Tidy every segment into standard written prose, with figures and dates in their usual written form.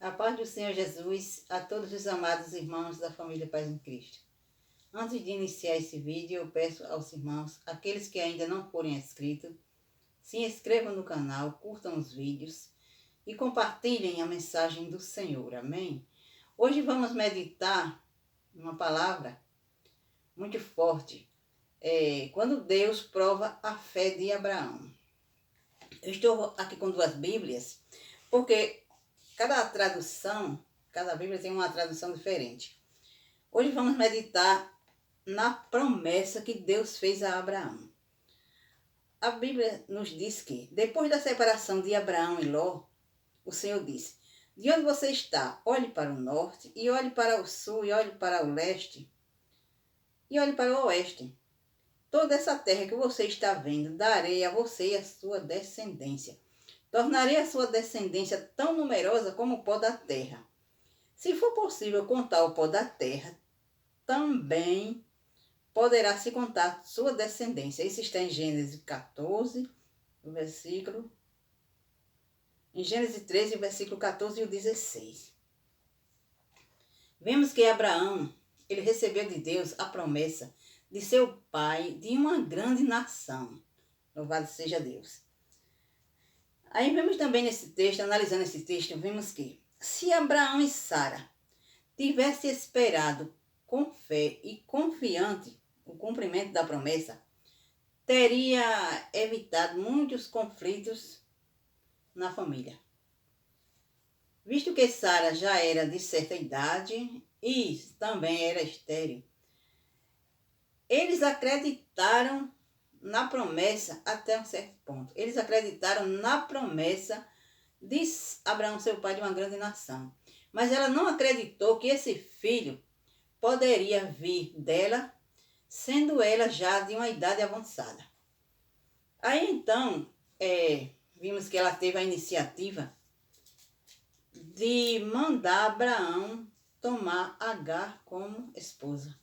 A paz do Senhor Jesus a todos os amados irmãos da família Paz em Cristo. Antes de iniciar esse vídeo, eu peço aos irmãos, aqueles que ainda não forem inscritos, se inscrevam no canal, curtam os vídeos e compartilhem a mensagem do Senhor. Amém? Hoje vamos meditar uma palavra muito forte. Quando Deus prova a fé de Abraão. Eu estou aqui com duas Bíblias, porque cada tradução, cada Bíblia tem uma tradução diferente. Hoje vamos meditar na promessa que Deus fez a Abraão. A Bíblia nos diz que, depois da separação de Abraão e Ló, o Senhor disse: de onde você está, olhe para o norte, e olhe para o sul, e olhe para o leste, e olhe para o oeste. Toda essa terra que você está vendo, darei a você e a sua descendência. Tornarei a sua descendência tão numerosa como o pó da terra. Se for possível contar o pó da terra, também poderá se contar sua descendência. Isso está em Gênesis 14, versículo... Em Gênesis 13, versículo 14 e o 16. Vemos que Abraão, ele recebeu de Deus a promessa de ser o pai de uma grande nação. Louvado seja Deus. Aí vemos também nesse texto, analisando esse texto, vemos que se Abraão e Sara tivessem esperado com fé e confiante o cumprimento da promessa, teria evitado muitos conflitos na família. Visto que Sara já era de certa idade e também era estéril, eles acreditaram na promessa até um certo ponto. Eles acreditaram na promessa de Abraão ser o pai de uma grande nação. Mas ela não acreditou que esse filho poderia vir dela, sendo ela já de uma idade avançada. Aí então, vimos que ela teve a iniciativa de mandar Abraão tomar Agar como esposa,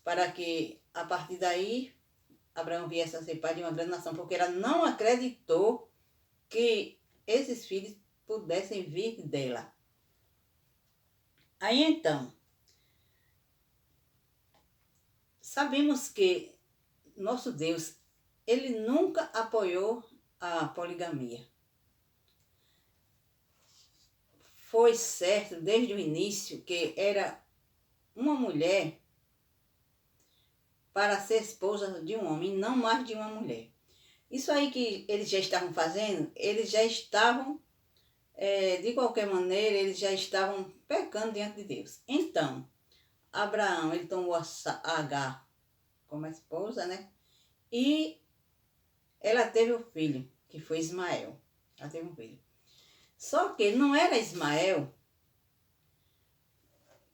para que a partir daí Abraão viesse a ser pai de uma grande nação, porque ela não acreditou que esses filhos pudessem vir dela. Aí então, sabemos que nosso Deus, ele nunca apoiou a poligamia. Foi certo desde o início que era uma mulher para ser esposa de um homem, não mais de uma mulher. Isso aí que eles já estavam fazendo, eles já estavam, de qualquer maneira, eles já estavam pecando diante de Deus. Então, Abraão, ele tomou a Agar como esposa, né? E ela teve um filho, que foi Ismael. Ela teve um filho. Só que não era Ismael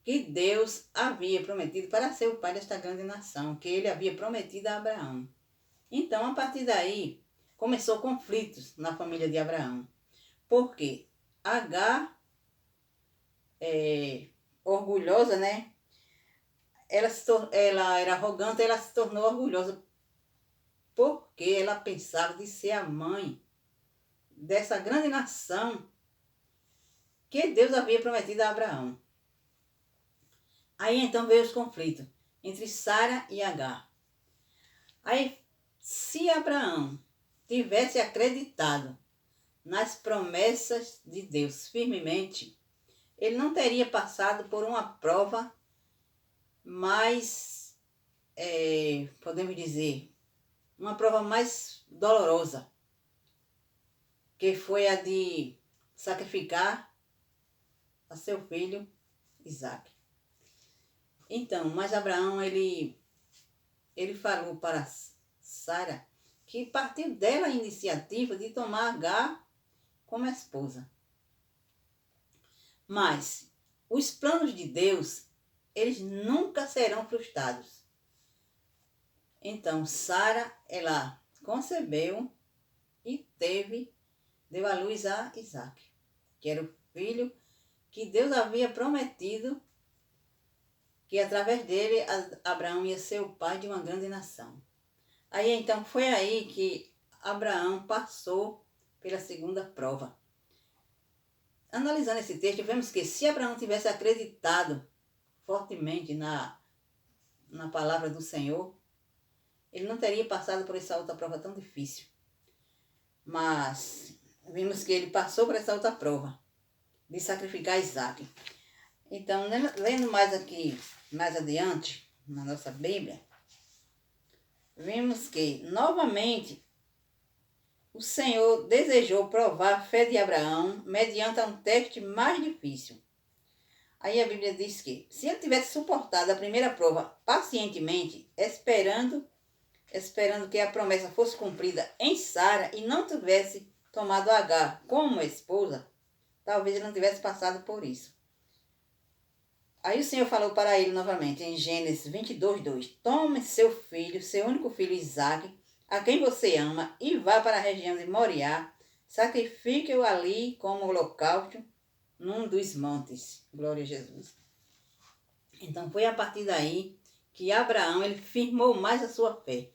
que Deus havia prometido para ser o pai desta grande nação, que ele havia prometido a Abraão. Então, a partir daí, começou conflitos na família de Abraão. Porque Agar, orgulhosa, né? Ela era arrogante, ela se tornou orgulhosa, porque ela pensava de ser a mãe dessa grande nação que Deus havia prometido a Abraão. Aí então veio os conflitos entre Sara e Agar. Aí, se Abraão tivesse acreditado nas promessas de Deus firmemente, ele não teria passado por uma prova mais, podemos dizer, uma prova mais dolorosa, que foi a de sacrificar a seu filho Isaque. Então, mas Abraão, ele falou para Sara que partiu dela a iniciativa de tomar Agar como esposa. Mas os planos de Deus, eles nunca serão frustrados. Então, Sara, ela concebeu e deu à luz a Isaque, que era o filho que Deus havia prometido que através dele Abraão ia ser o pai de uma grande nação. Aí então foi aí que Abraão passou pela segunda prova. analisando esse texto, vemos que se Abraão tivesse acreditado fortemente na palavra do Senhor, ele não teria passado por essa outra prova tão difícil. Mas vimos que ele passou por essa outra prova de sacrificar Isaac. Então, lendo mais aqui, mais adiante, na nossa Bíblia, vimos que, novamente, o Senhor desejou provar a fé de Abraão mediante um teste mais difícil. Aí a Bíblia diz que, se ele tivesse suportado a primeira prova pacientemente, esperando que a promessa fosse cumprida em Sara e não tivesse tomado Agar como esposa, talvez ele não tivesse passado por isso. Aí o Senhor falou para ele novamente, em Gênesis 22:2, tome seu filho, seu único filho Isaque, a quem você ama, e vá para a região de Moriá, sacrifique-o ali como holocausto num dos montes. Glória a Jesus. Então foi a partir daí que Abraão ele firmou mais a sua fé.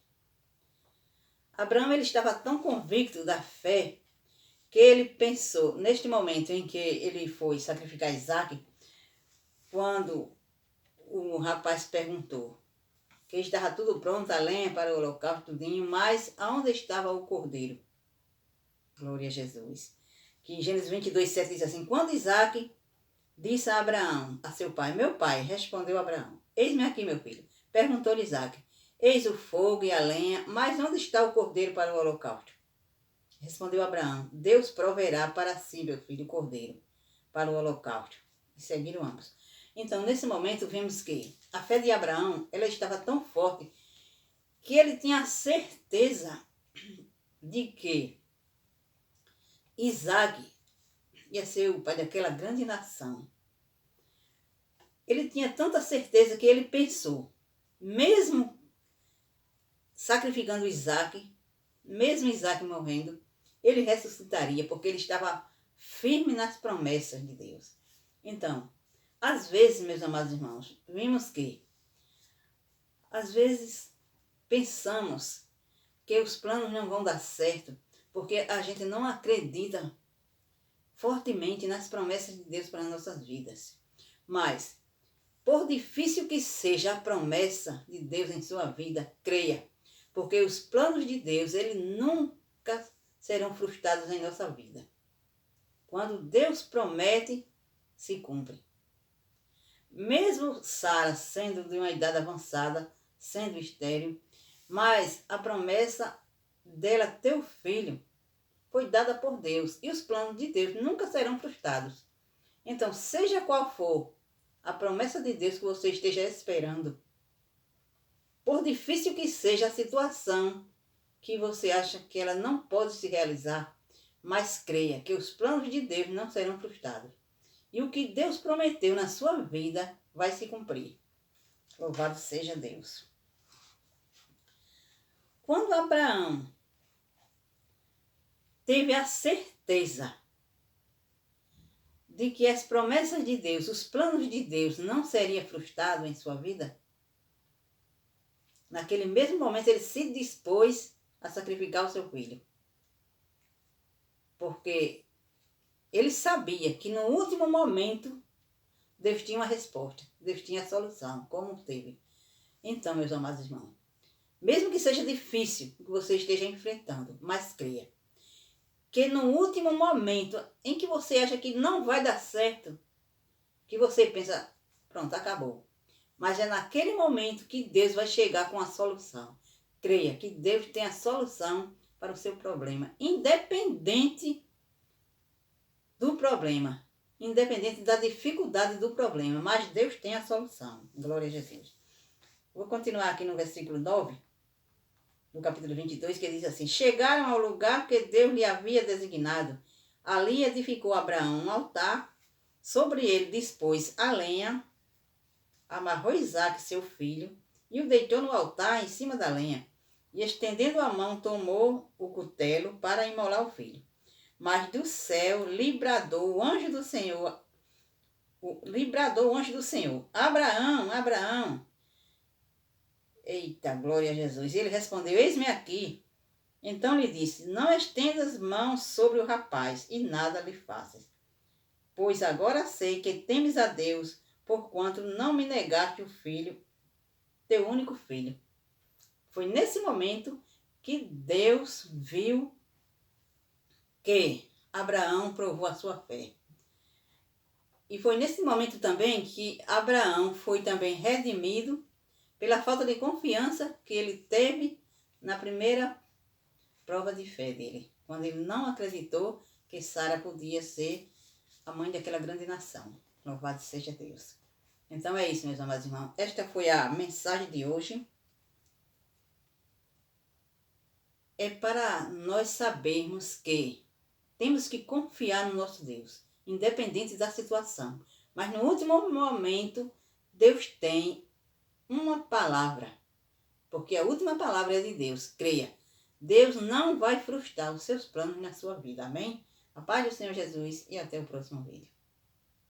Abraão ele estava tão convicto da fé que ele pensou, neste momento em que ele foi sacrificar Isaque, quando o rapaz perguntou que estava tudo pronto, a lenha para o holocausto, tudinho, mas aonde estava o cordeiro? Glória a Jesus. Que em Gênesis 22:7 diz assim, quando Isaque disse a Abraão, a seu pai, meu pai, respondeu Abraão, eis-me aqui, meu filho. Perguntou-lhe Isaque, eis o fogo e a lenha, mas onde está o cordeiro para o holocausto? Respondeu Abraão, Deus proverá para si, meu filho, o cordeiro para o holocausto. E seguiram ambos. Então, nesse momento, vimos que a fé de Abraão, ela estava tão forte que ele tinha a certeza de que Isaque ia ser o pai daquela grande nação. Ele tinha tanta certeza que ele pensou, mesmo sacrificando Isaque, mesmo Isaque morrendo, ele ressuscitaria, porque ele estava firme nas promessas de Deus. Então, às vezes, meus amados irmãos, vimos que, às vezes, pensamos que os planos não vão dar certo, porque a gente não acredita fortemente nas promessas de Deus para nossas vidas. Mas, por difícil que seja a promessa de Deus em sua vida, creia, porque os planos de Deus, eles nunca serão frustrados em nossa vida. Quando Deus promete, se cumpre. Mesmo Sara sendo de uma idade avançada, sendo estéril, mas a promessa dela ter o filho foi dada por Deus e os planos de Deus nunca serão frustrados. Então, seja qual for a promessa de Deus que você esteja esperando, por difícil que seja a situação que você acha que ela não pode se realizar, mas creia que os planos de Deus não serão frustrados. E o que Deus prometeu na sua vida vai se cumprir. Louvado seja Deus. Quando Abraão teve a certeza de que as promessas de Deus, os planos de Deus não seriam frustrados em sua vida, naquele mesmo momento ele se dispôs a sacrificar o seu filho. Porque ele sabia que no último momento Deus tinha uma resposta, Deus tinha a solução, como teve. Então, meus amados irmãos, mesmo que seja difícil o que você esteja enfrentando, mas creia que no último momento em que você acha que não vai dar certo, que você pensa, pronto, acabou. Mas é naquele momento que Deus vai chegar com a solução. Creia que Deus tem a solução para o seu problema, independente do problema, independente da dificuldade do problema, mas Deus tem a solução. Glória a Jesus. Vou continuar aqui no versículo 9, no capítulo 22, que diz assim, chegaram ao lugar que Deus lhe havia designado. Ali edificou Abraão um altar, sobre ele dispôs a lenha, amarrou Isaque, seu filho, e o deitou no altar em cima da lenha. E estendendo a mão, tomou o cutelo para imolar o filho. Mas do céu lhe bradou o anjo do Senhor, Abraão, Abraão. Eita, glória a Jesus. E ele respondeu, eis-me aqui. Então lhe disse, não estendas mãos sobre o rapaz e nada lhe faças, Pois agora sei que temes a Deus, porquanto não me negaste o filho, teu único filho. Foi nesse momento que Deus viu que Abraão provou a sua fé. E foi nesse momento também que Abraão foi também redimido pela falta de confiança que ele teve na primeira prova de fé dele, quando ele não acreditou que Sara podia ser a mãe daquela grande nação. Louvado seja Deus. Então é isso, meus amados irmãos. Esta foi a mensagem de hoje. É para nós sabermos que temos que confiar no nosso Deus, independente da situação. Mas no último momento, Deus tem uma palavra, porque a última palavra é de Deus. Creia, Deus não vai frustrar os seus planos na sua vida. Amém? A paz do Senhor Jesus e até o próximo vídeo.